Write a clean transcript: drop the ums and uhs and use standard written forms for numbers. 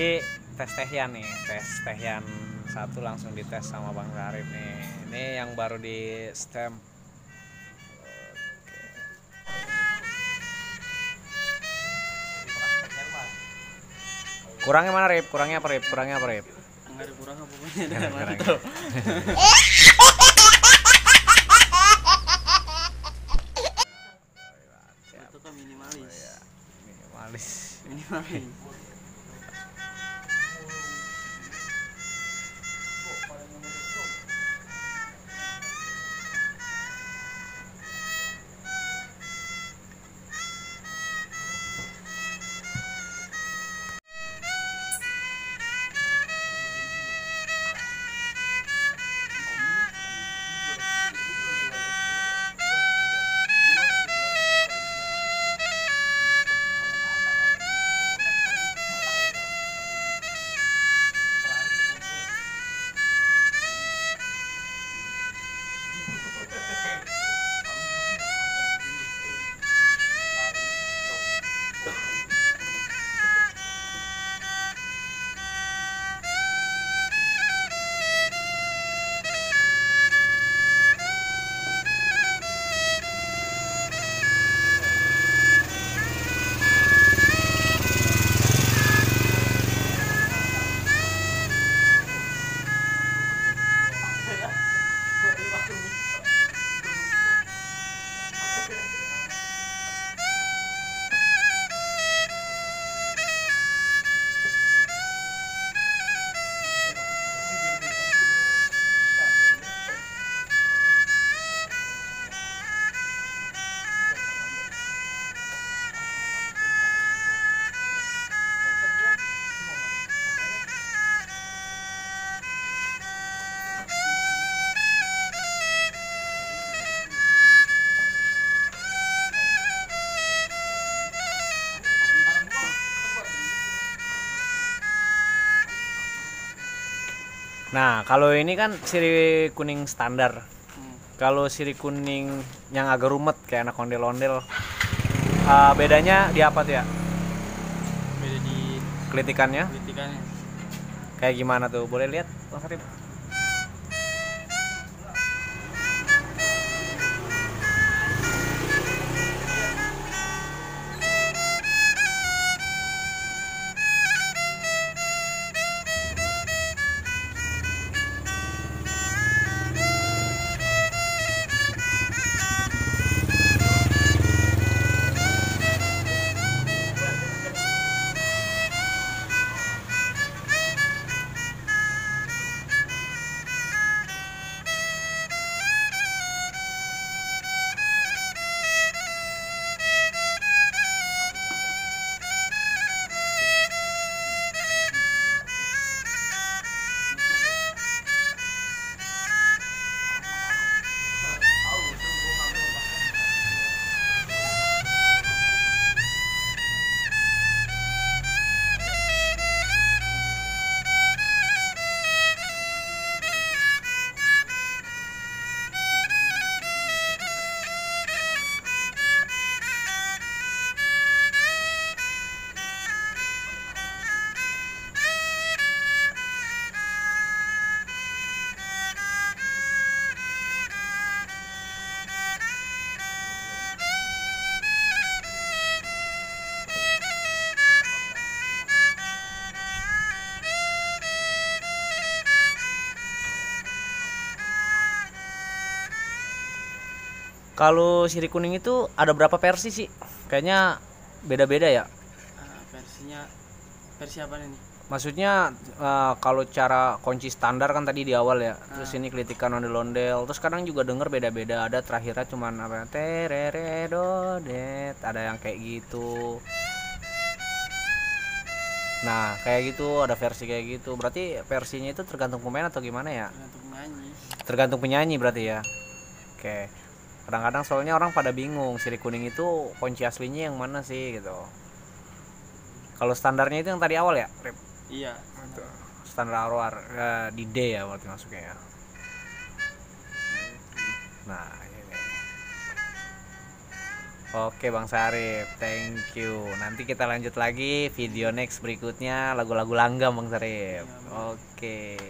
Jadi tes tehian nih, tes tehian satu langsung dites sama Bang Sarip nih. Ini yang baru di stem. Kurangnya mana Rip? Kurangnya apa Rip? Kurangnya apa Rip? Enggak ada kurang pokoknya Kurang, dengan kurang. mantap. Itu kan minimalis. Minimalis. Minimalis. Nah, kalau ini kan siri kuning standar. Kalau siri kuning yang agak rumet kayak anak ondel-ondel, bedanya di apa tuh ya? Beda di Kelitikannya? kritikannya. Kayak gimana tuh? Boleh lihat, Bang Sarip? Kalau siri kuning itu ada berapa versi sih? Kayaknya beda-beda ya. Versinya versi apa nih? Maksudnya kalau cara kunci standar kan tadi di awal ya. Terus ini kelitikan ondel-ondel. Terus kadang juga denger beda-beda. Ada terakhirnya cuman apa? Tereredodet. Ada yang kayak gitu. Nah, kayak gitu, ada versi kayak gitu. Berarti versinya itu tergantung pemain atau gimana ya? Untuk menyanyi. Tergantung penyanyi berarti ya. Oke. Kadang-kadang soalnya orang pada bingung siri kuning itu kunci aslinya yang mana sih gitu. Kalau standarnya itu yang tadi awal ya, Rip? Iya. Standar awal di D ya berarti masuknya ya. Nah, ini. Oke Bang Sarip, thank you. Nanti kita lanjut lagi video next berikutnya lagu-lagu langgam Bang Sarip. Iya, Bang. Oke.